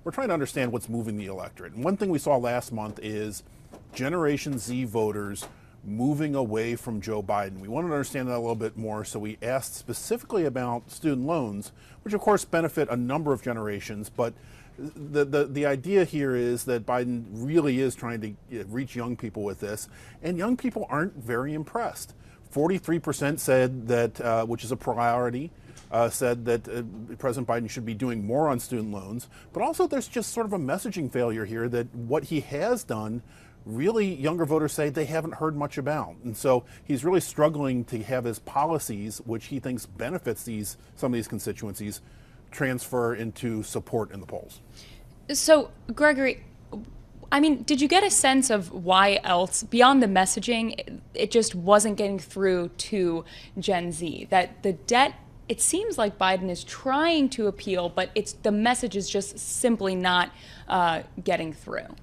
we're trying to understand what's moving the electorate. And one thing we saw last month is Generation Z voters moving away from Joe Biden. We wanted to understand that a little bit more, so we asked specifically about student loans, which of course benefit a number of generations, but the idea here is that Biden really is trying to reach young people with this, and young people aren't very impressed. 43% said that, which is a priority, said that President Biden should be doing more on student loans, but also there's just sort of a messaging failure here that what he has done, really younger voters say they haven't heard much about. And so he's really struggling to have his policies, which he thinks benefits some of these constituencies, transfer into support in the polls. So, Gregory, I mean, did you get a sense of why else, beyond the messaging, it just wasn't getting through to Gen Z? That the debt, it seems like Biden is trying to appeal, but the message is just simply not getting through.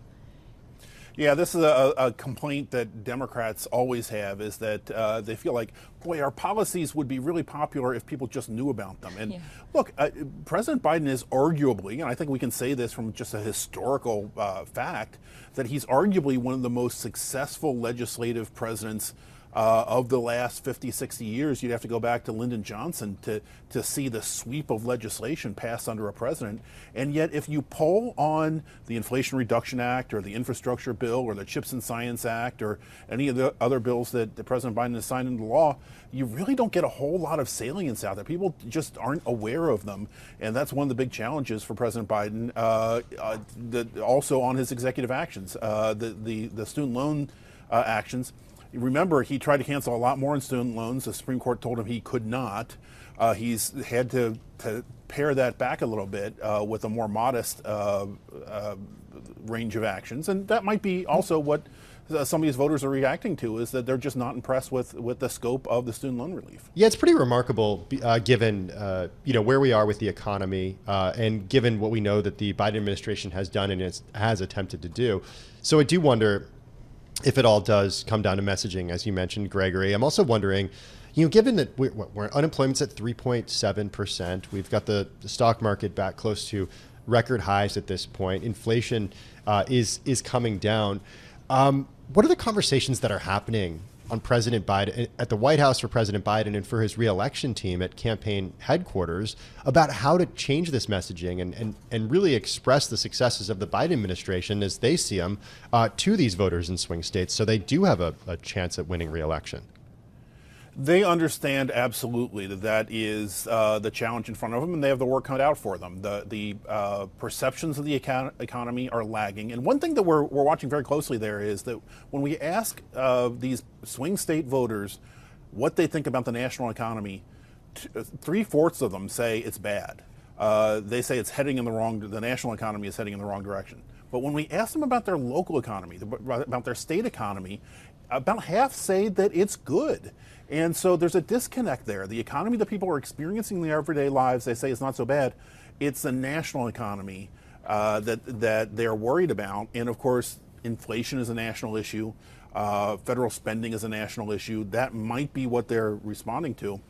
Yeah, this is a complaint that Democrats always have, is that they feel like, boy, our policies would be really popular if people just knew about them. And look, President Biden is arguably, and I think we can say this from just a historical fact, that he's arguably one of the most successful legislative presidents of the last 50, 60 years. You'd have to go back to Lyndon Johnson to see the sweep of legislation passed under a president. And yet, if you poll on the Inflation Reduction Act or the Infrastructure Bill or the Chips and Science Act or any of the other bills that President Biden has signed into law, you really don't get a whole lot of salience out there. People just aren't aware of them. And that's one of the big challenges for President Biden, also on his executive actions, the student loan actions. Remember, he tried to cancel a lot more in student loans. The Supreme Court told him he could not. He's had to pare that back a little bit with a more modest range of actions. And that might be also what some of these voters are reacting to, is that they're just not impressed with the scope of the student loan relief. Yeah, it's pretty remarkable given where we are with the economy and given what we know that the Biden administration has done and has attempted to do. So I do wonder if it all does come down to messaging, as you mentioned, Gregory. I'm also wondering, given that we're unemployment's at 3.7%, we've got the stock market back close to record highs at this point. Inflation is coming down. What are the conversations that are happening on President Biden at the White House for President Biden and for his reelection team at campaign headquarters about how to change this messaging and really express the successes of the Biden administration as they see them to these voters in swing states, so they do have a chance at winning reelection? They understand absolutely that is the challenge in front of them, and they have the work cut out for them. The perceptions of the economy are lagging. And one thing that we're watching very closely there is that when we ask these swing state voters what they think about the national economy, 3/4 of them say it's bad. They say the national economy is heading in the wrong direction. But when we ask them about their local economy, about their state economy, about half say that it's good. And so there's a disconnect there. The economy that people are experiencing in their everyday lives, they say is not so bad. It's the national economy that they're worried about. And of course, inflation is a national issue. Federal spending is a national issue. That might be what they're responding to.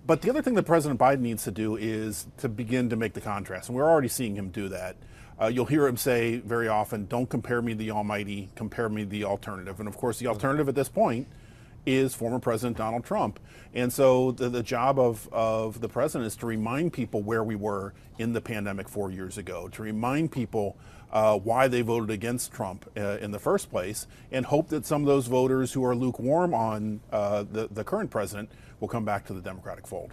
But the other thing that President Biden needs to do is to begin to make the contrast. And we're already seeing him do that. You'll hear him say very often, don't compare me to the almighty, compare me to the alternative. And of course, the alternative at this point is former President Donald Trump. And so the job of the president is to remind people where we were in the pandemic 4 years ago, to remind people why they voted against Trump in the first place, and hope that some of those voters who are lukewarm on the current president will come back to the Democratic fold.